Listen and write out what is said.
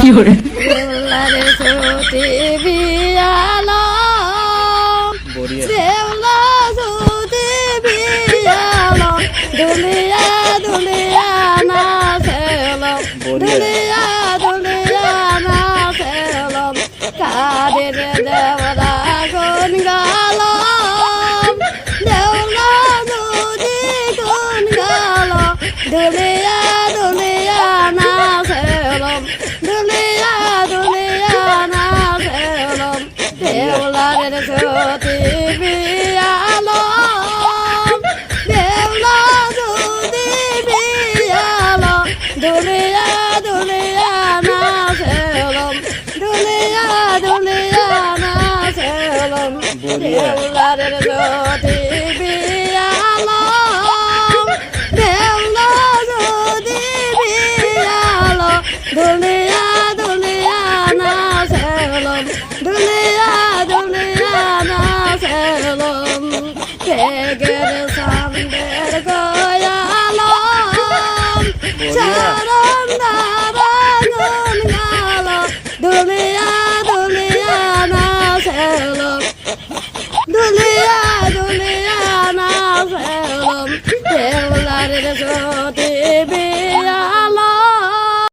দেউলারে ছুটি বিয়ালো দেউলা ছুটি বিয়ালো দুলিয়া দুলিয়া না খেলো দুলিয়া দুলিয়া না খেলো কাদের দেওরা গুন গালো দেউলা ছুটি গুন গালো দুলিয়া দুলিয়া না খেলো দুলিয়া দুলিয়া না খেলো দেউলারের ছুটি বিয়ালো দেউলা ছুটি বিয়ালো দুলিয়া দুলিয়া না খেলো দুলিয়া দুলিয়া না খেলো দেউলারের ছুটি বিয়ালো দেউলা ছুটি বিয়ালো দুলিয়া দুলিয়া না খেলো দুলিয়া দুলিয়া না খেলো কে গেল